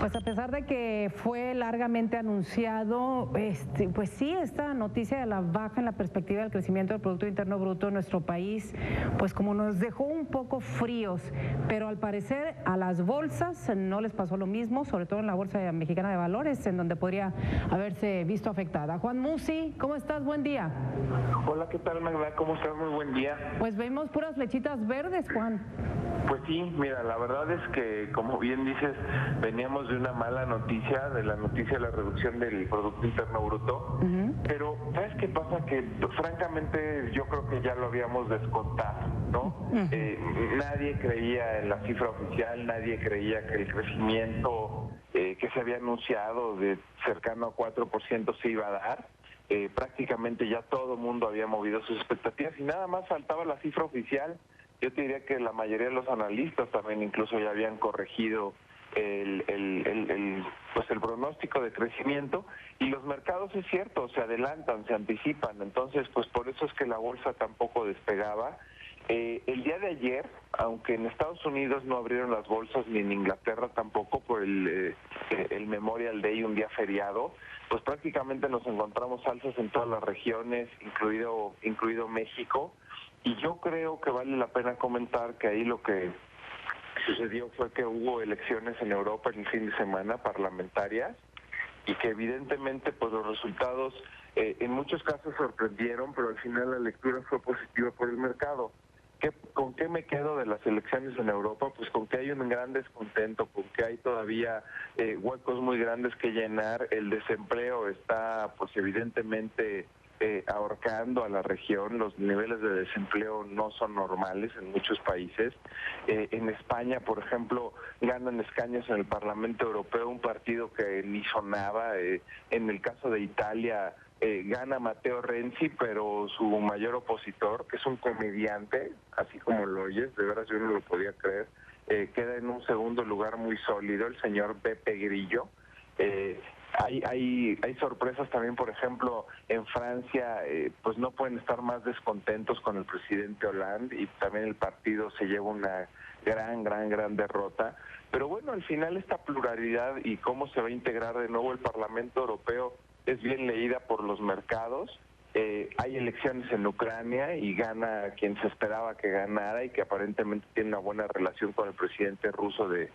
Pues a pesar de que fue largamente anunciado, pues sí, esta noticia de la baja en la perspectiva del crecimiento del Producto Interno Bruto en nuestro país, pues como nos dejó un poco fríos, pero al parecer a las bolsas no les pasó lo mismo, sobre todo en la Bolsa Mexicana de Valores, en donde podría haberse visto afectada. Juan Musi, ¿cómo estás? Buen día. Hola, ¿qué tal, Magda? ¿Cómo estás? Muy buen día. Pues vemos puras flechitas verdes, Juan. Pues sí, mira, la verdad es que, como bien dices, veníamos de una mala noticia, de la noticia de la reducción del Producto Interno Bruto, pero ¿sabes qué pasa? Que francamente yo creo que ya lo habíamos descontado, ¿no? Nadie creía en la cifra oficial, nadie creía que el crecimiento que se había anunciado de cercano a 4% se iba a dar. Prácticamente ya todo el mundo había movido sus expectativas y nada más faltaba la cifra oficial. Yo te diría que la mayoría de los analistas también incluso ya habían corregido el pronóstico de crecimiento, y los mercados, es cierto, se adelantan, se anticipan. Entonces, pues por eso es que la bolsa tampoco despegaba. El día de ayer, aunque en Estados Unidos no abrieron las bolsas, ni en Inglaterra tampoco, por el Memorial Day, un día feriado, pues prácticamente nos encontramos alzas en todas las regiones, incluido México. Y yo creo que vale la pena comentar que ahí lo que sucedió fue que hubo elecciones en Europa en el fin de semana, parlamentarias, y que evidentemente pues los resultados en muchos casos sorprendieron, pero al final la lectura fue positiva por el mercado. ¿Con qué me quedo de las elecciones en Europa? Pues con que hay un gran descontento, con que hay todavía huecos muy grandes que llenar. El desempleo está pues evidentemente ahorcando a la región. Los niveles de desempleo no son normales en muchos países. En España, por ejemplo, ganan escaños en el Parlamento Europeo un partido que ni sonaba. En el caso de Italia, gana Matteo Renzi, pero su mayor opositor, que es un comediante, así como lo oyes, de veras yo no lo podía creer, queda en un segundo lugar muy sólido, el señor Beppe Grillo. Hay sorpresas también, por ejemplo, en Francia, pues no pueden estar más descontentos con el presidente Hollande, y también el partido se lleva una gran derrota. Pero bueno, al final esta pluralidad y cómo se va a integrar de nuevo el Parlamento Europeo es bien leída por los mercados. Hay elecciones en Ucrania y gana quien se esperaba que ganara, y que aparentemente tiene una buena relación con el presidente ruso de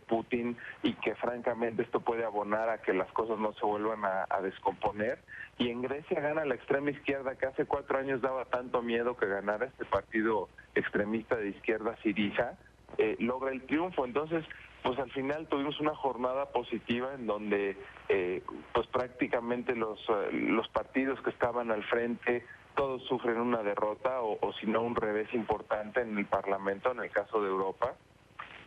Putin, y que francamente esto puede abonar a que las cosas no se vuelvan a descomponer. Y en Grecia gana la extrema izquierda, que hace 4 años daba tanto miedo que ganara este partido extremista de izquierda, Syriza, logra el triunfo. Entonces, pues al final tuvimos una jornada positiva en donde pues prácticamente los partidos que estaban al frente, todos sufren una derrota o si no un revés importante en el Parlamento, en el caso de Europa.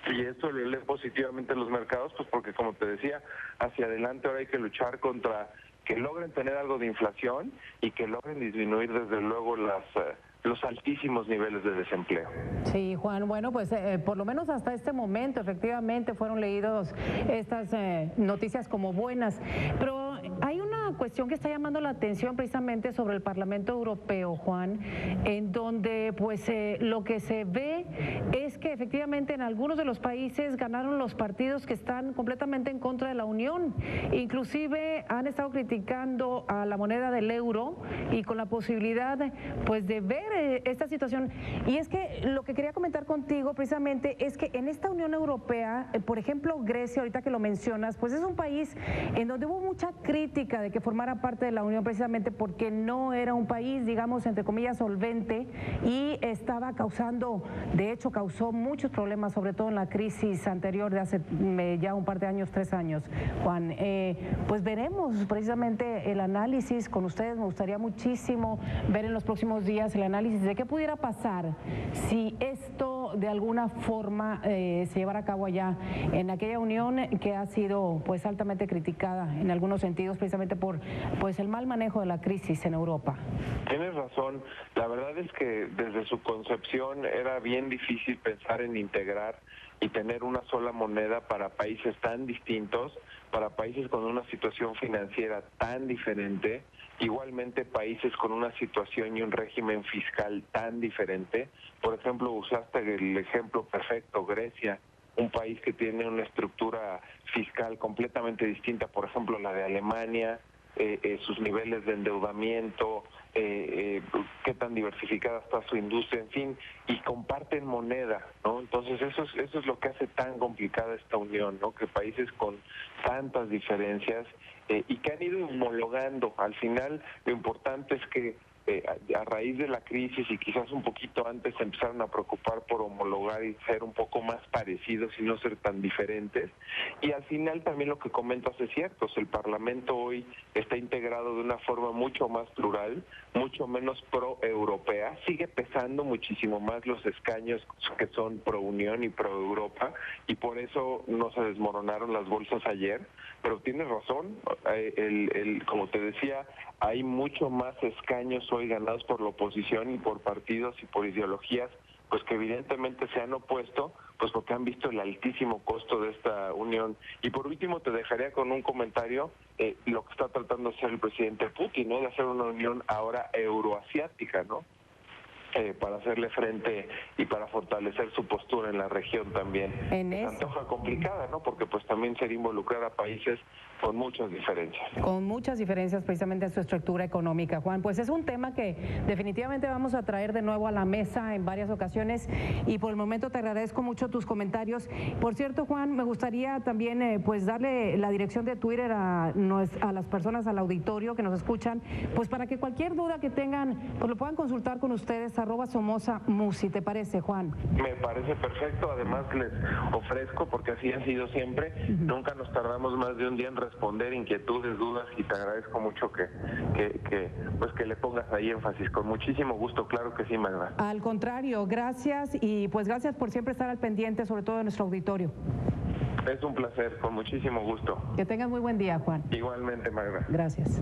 Y esto lo lee positivamente los mercados, pues porque, como te decía, hacia adelante ahora hay que luchar contra que logren tener algo de inflación y que logren disminuir desde luego los altísimos niveles de desempleo. Sí, Juan, bueno, pues por lo menos hasta este momento efectivamente fueron leídos estas noticias como buenas, pero hay una cuestión que está llamando la atención precisamente sobre el Parlamento Europeo, Juan, en donde pues lo que se ve es que efectivamente en algunos de los países ganaron los partidos que están completamente en contra de la Unión. Inclusive han estado criticando a la moneda del euro y con la posibilidad pues de ver esta situación. Y es que lo que quería comentar contigo precisamente es que en esta Unión Europea, por ejemplo Grecia, ahorita que lo mencionas, pues es un país en donde hubo mucha crítica de que formara parte de la Unión precisamente porque no era un país, digamos, entre comillas, solvente, y estaba causando, de hecho causó muchos problemas, sobre todo en la crisis anterior de hace ya un par de años, 3 años, Juan. Pues veremos precisamente el análisis con ustedes. Me gustaría muchísimo ver en los próximos días el análisis de qué pudiera pasar si esto de alguna forma se llevara a cabo allá en aquella unión que ha sido pues altamente criticada en algunos sentidos precisamente por pues el mal manejo de la crisis en Europa. Tienes razón, la verdad es que desde su concepción era bien difícil pensar en integrar y tener una sola moneda para países tan distintos, para países con una situación financiera tan diferente, igualmente países con una situación y un régimen fiscal tan diferente. Por ejemplo, usaste el ejemplo perfecto, Grecia. un país que tiene una estructura fiscal completamente distinta, por ejemplo, la de Alemania, sus niveles de endeudamiento, qué tan diversificada está su industria, en fin, y comparten moneda, ¿no? Entonces eso es lo que hace tan complicada esta unión, ¿no? Que países con tantas diferencias y que han ido homologando. Al final, lo importante es que a raíz de la crisis y quizás un poquito antes se empezaron a preocupar por homologar y ser un poco más parecidos y no ser tan diferentes. Y al final también lo que comentas es cierto, el Parlamento hoy está integrado de una forma mucho más plural, mucho menos pro-europea, sigue pesando muchísimo más los escaños que son pro-Unión y pro-Europa, y por eso no se desmoronaron las bolsas ayer, pero tienes razón, como te decía, hay mucho más escaños hoy ganados por la oposición y por partidos y por ideologías pues que evidentemente se han opuesto, pues porque han visto el altísimo costo de esta unión. Y por último te dejaría con un comentario lo que está tratando de hacer el presidente Putin, ¿no? De hacer una unión ahora euroasiática, ¿no? Para hacerle frente y para fortalecer su postura en la región también. Se antoja complicada, ¿no? Porque pues también sería involucrar a países con muchas diferencias. Con muchas diferencias precisamente en su estructura económica, Juan. Pues es un tema que definitivamente vamos a traer de nuevo a la mesa en varias ocasiones y por el momento te agradezco mucho tus comentarios. Por cierto, Juan, me gustaría también pues darle la dirección de Twitter a las personas, al auditorio que nos escuchan, pues para que cualquier duda que tengan, pues lo puedan consultar con ustedes, @SomozaMusi. ¿Te parece, Juan? Me parece perfecto, además les ofrezco, porque así ha sido siempre, nunca nos tardamos más de un día en responder inquietudes, dudas, y te agradezco mucho que le pongas ahí énfasis. Con muchísimo gusto, claro que sí, Magda. Al contrario, gracias, y pues gracias por siempre estar al pendiente, sobre todo de nuestro auditorio. Es un placer, con muchísimo gusto. Que tengas muy buen día, Juan. Igualmente, Magda. Gracias.